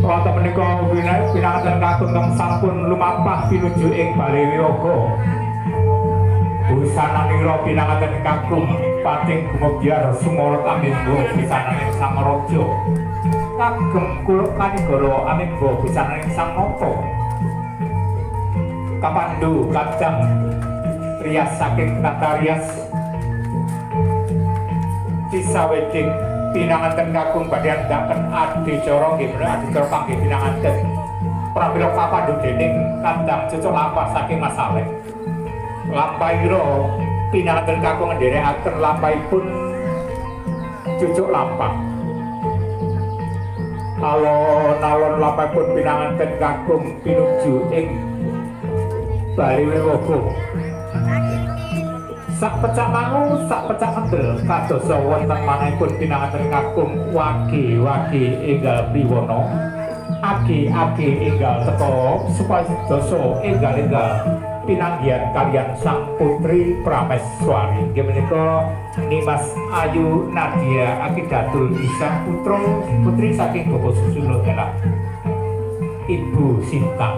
wonten menika pinanganten kakung kang sampun lumampah pinuju ing Bali Wiyaga. Busananira pinanganten kakung pating gumebyar sumara aminggo bisananing Sang Raja. Kagem kula kanigara aminggo bisananing Sang Nata. Kapandu kadang rias saking tata rias disaweding pinanganten kakung badhe andhaken adicara nggih menawi adicara panggih pinanganten pramila kapandu dening kadang cocok lampah saking Mas Saleh. Lampahira pinanganten kakung nderekaken lampahipun cucuk lampah. Alon-alon lampahipun pinanganten kakung pinuju ing Bali Wiyaga. Sak pecak mangu, sak pecak kendel kadosa wonten manahipun pinanganten kakung wage-wage enggal piwana. Age-age enggal teka supados enggal-enggal pinanggihan kaliyan sang putri Prameswari. Nggih menika Nimas Ayu Nadia Akidatul Isa putri saking Bapak Susilo Dela Ibu Sinta.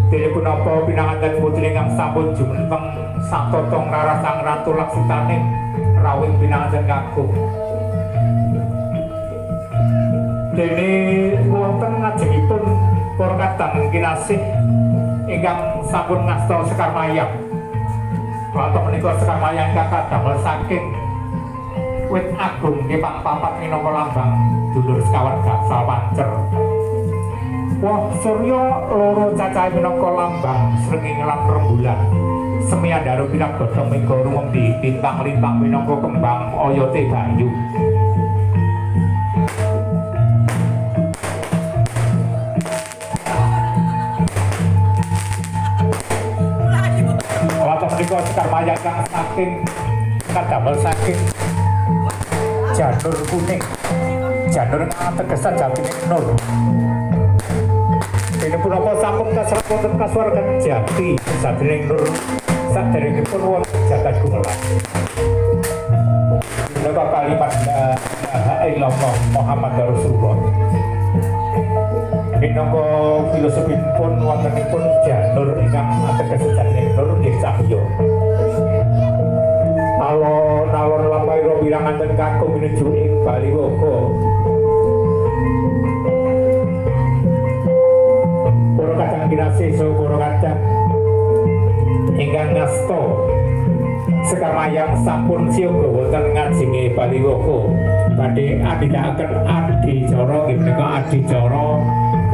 Dene punapa pinanganten putri ingkang sampun jumeneng satotong rarasang Ratu Laksitaning rawuh pinanganten kakung. Dene wonten ngajengipun para kadang kinasih ingkang sampun ngasta Sekar Mayang. Wonten menika Sekar Mayang kakak damel saking wit agung nggih papat minangka lambang dulur sekawan gangsal pancer. Wah surya loro cacahe minangka lambang srengenge lan rembulan. Semiyandara pirang godhong mega rumembi bintang-lintang minangka kembang oyote bayu. Wonten menika Sekar Mayang kang saking kadamel saking janur kuning. Janur kang tegesan jatining nur. Dene punapa sampun kasrat wonten kasuwargan jati sadereng nur saderengipun wonten jagat gumelar. Menika kalimat la ilaha illallah Muhammad Rasulullah. Minangka filosofipun wontenipun janur ingkang ateges sadereng nur nggih cahya. Alon-alon lampahira piranganten kakung menuju ing Bali Wiyaga. Kinasih syukur kadang ingkang ngasta Sekar Mayang sampun siyaga wonten ngajenge Bali Wiyaga badhe andhikaken adicara nggih menika adicara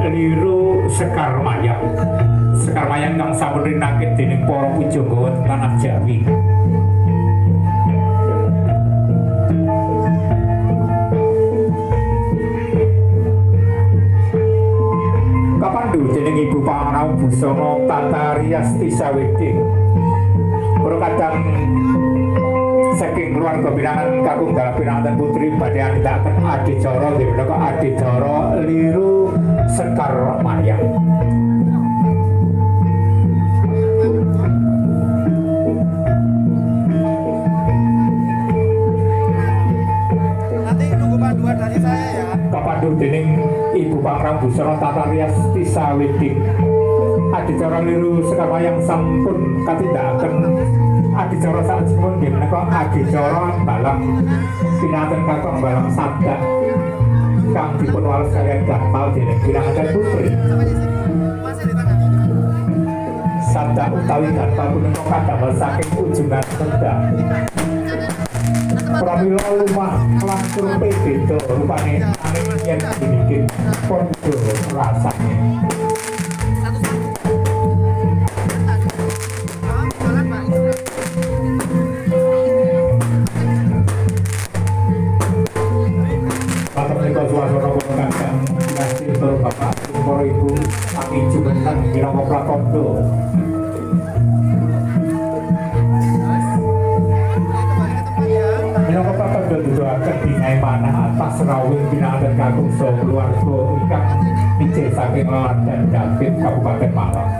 liru Sekar Mayang. Sekar Mayang kang sampun rinakit dening para pujangga wonten tanah Jawi. Dening Ibu Pangrawu Busana Tata Rias Tisaweding. Para kadang saking keluarga pinanganten kakung dalah pinanganten putri badhe andhakaken adicara nggih menika adicara liru Sekar Mayang. Nanti nunggu panduan dari saya ya. Kapandu dening Ibu Pangrawu Busana Tata Rias Tisaweding. Adicara liru Sekar Mayang sampun katindakaken adicara sampun nggih menika adicara balang pinanganten kakung balang sabda kang dipun wales kaliyan gampal dening pinanganten putri. Sabda utawi gampal punika kadamel saking ujungan kendang. Pramila lumah langsung beda rupane angin yen dinikin padha rasane. Bapak menika suasana kang ngasih para bapak para ibu kami jumeneng minangka prakondo. Minangka prakondo duduhaken binae manah atas rawuh pinanganten kakung saha keluarga ingkang picih saking Ladan David Kabupaten Malang.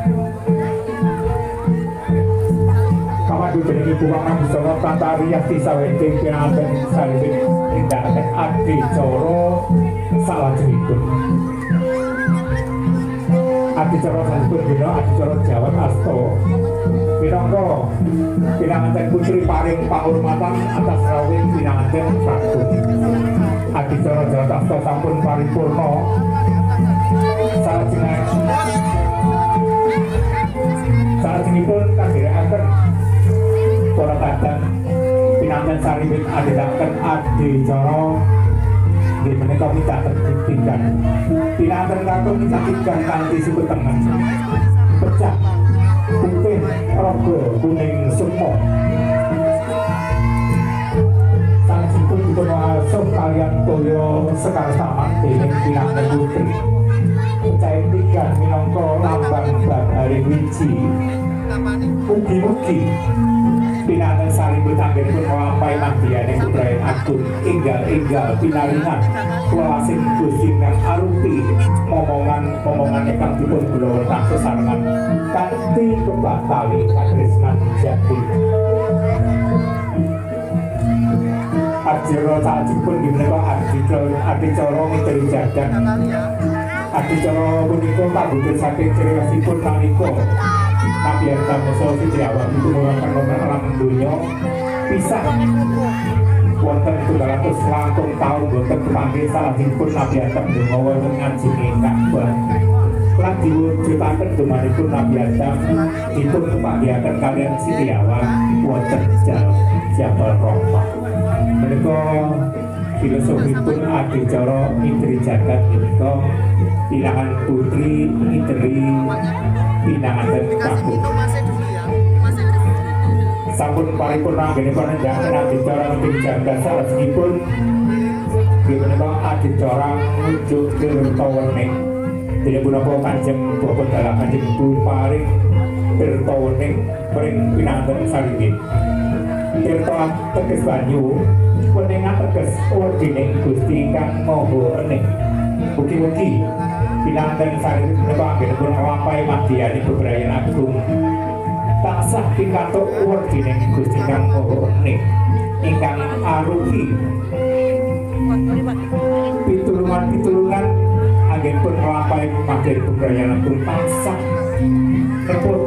Kamandu dening Ibu Pangrawu Busana Tata Rias Tisaweding pinanganten salibin nindakaken adicara salajengipun. Adicara sampun dina adicara Jawa Asta minangka pinanganten putri paring pangurmatan atas rawuh pinanganten prabu. Adicara Jawa Asta sampun paripurna. Salajengipun kandhirikaken para kadang pinanganten saripun adhiraken adicara nggih menika pidato tigan. Pinanganten kakung tigan kanthi suku tengen. Pecah putih raga kuning sukma. Salajengipun dipun wangsul kaliyan toya sekar taman dening pinanganten putri. Pecah tigan minangka lambang bahari wiji. Mugi-mugi pinanganten saripun anggenipun nglampahi mandiyane bebrayan agung enggal-enggal pinaringan welasing Gusti kang arupi momongan ingkang dipun gulawa taksih sarengan kanthi kebak tali katresnan jati. Adicara salajengipun menika adicara miteri jagat. Adicara punika kabudut saking criyosipun nalika Nabiyatam Musa Sidrawan itu melakukan alam dunia pisah wonten 200 langkung tahun boten kepanggih salajengipun Nabiyatam donga wonten ngajenge Ka'bah lan diwujudaken dumanipun Nabiyatam dipun kepanggihaken kaliyan Sidrawan wonten Jabal Rahmah. Menika filosofipun adicara miteri jagat menika pinangan putri miteri pinanganten kakung. Sampun paripurna anggenipun nindakaken adicara miteri jagat salajengipun menika adicara nuju tirta wening. Dene punapa Kanjeng Bapak Dalah Kanjeng Ibu paring tirta wening paring pinanganten saripun. Tirta teges banyu, wening ateges ordining Gusti kang Maha Ening. Mugi-mugi pinanganten saripun menika anggenipun nglampahi madyaning bebrayan agung tansah pikantuk ordining Gusti kang Maha Ening ingkang arupi pitulungan anggenipun nglampahi madyaning bebrayan agung tansah reput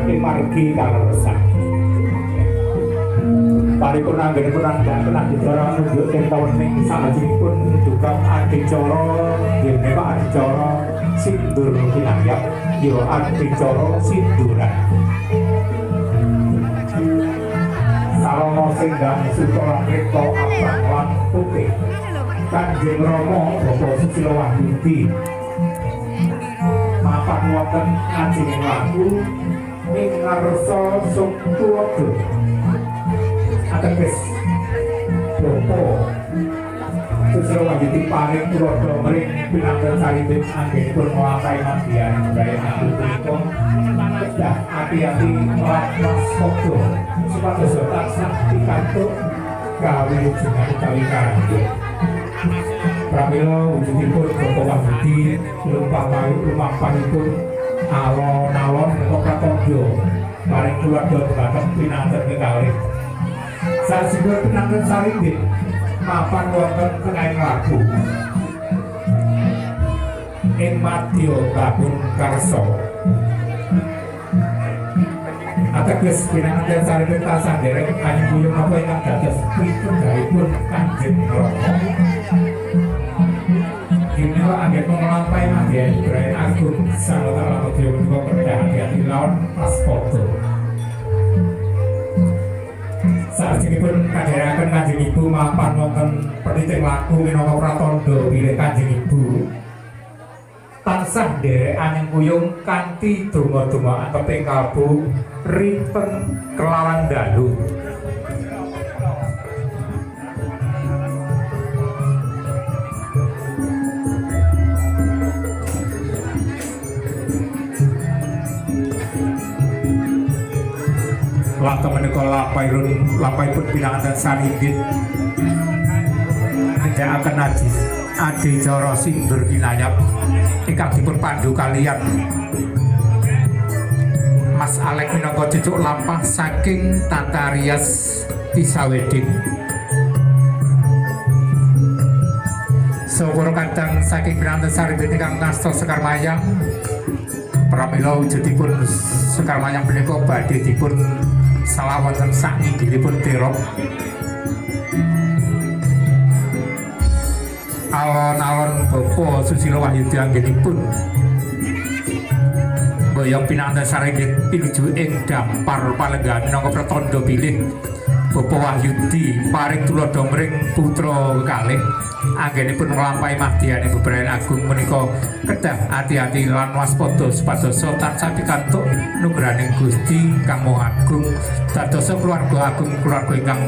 ing margi kaleresan. Paripurna anggenipun nindakaken adicara nunjuk tirta wening salajengipun duka adicara nggih menika adicara sindur kinayap ya adicara sinduran. Salama singgang suta reka abang lan putih Kanjeng Rama Bapak Susilo Wahyudi mapan wonten ngajeng laku ing ngarsa Suktuwada ateges Bapak Susilo Wahyudi paring tulodo mring pinanganten saripun anggenipun nglampahi madyaning bebrayan agung punika kedah ati-ati lan waspada supados tansah pikantuk kawujudan utawi karanggih. Pramila wujudipun Bapak Wahyudi lumampahipun alon-alon menika pratandha paring keluarga dhateng pinanganten kekalih. Salajengipun pinanganten saripun mapan wonten tengahing lagu ing madya babon karsa. Ateges pinanganten saripun tansah nderek anyuwun napa ingkang dados pritunggalipun Kanjeng Rama. Menika anggenipun nglampahi madyaning bebrayan agung Sangatara Madya menika kedah hati-hati lawan waspada. Salajengipun kandharaken Kanjeng Ibu mapan wonten peniting laku minangka pratandha bilih Kanjeng Ibu tansah nderek anyeng kuyung kanthi donga-donga keting kalbu rinten kelawan dalu. Lata menika lapaipun pinanganten saripun nindakaken adicara sindur kinayap ingkang dipun pandhu kaliyan Mas Alek minangka cucuk lampah saking Tata Rias Tisaweding. Sawara kadang saking pinanten saripun ingkang ngasta Sekar Mayang pramila wujudipun Sekar Mayang punika badhe dipun salawatan sak inggilipun terop alon-alon Bapa Susilo Wahyudi anggenipun boyong pinanten saripun pinuju ing dampar palenggan minangka pratandha bilih Bapa Wahyudi paring tuladha mring putra kalih anggenipun nglampahi madyaning bebrayan agung menika kedah ati-ati lan waspada supados tansah pikantuk nugraning Gusti kang Maha Agung dados keluarga agung keluarga ingkang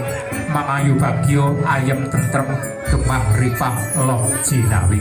mangayu bagya ayem tentrem gemah ripah loh jinawi.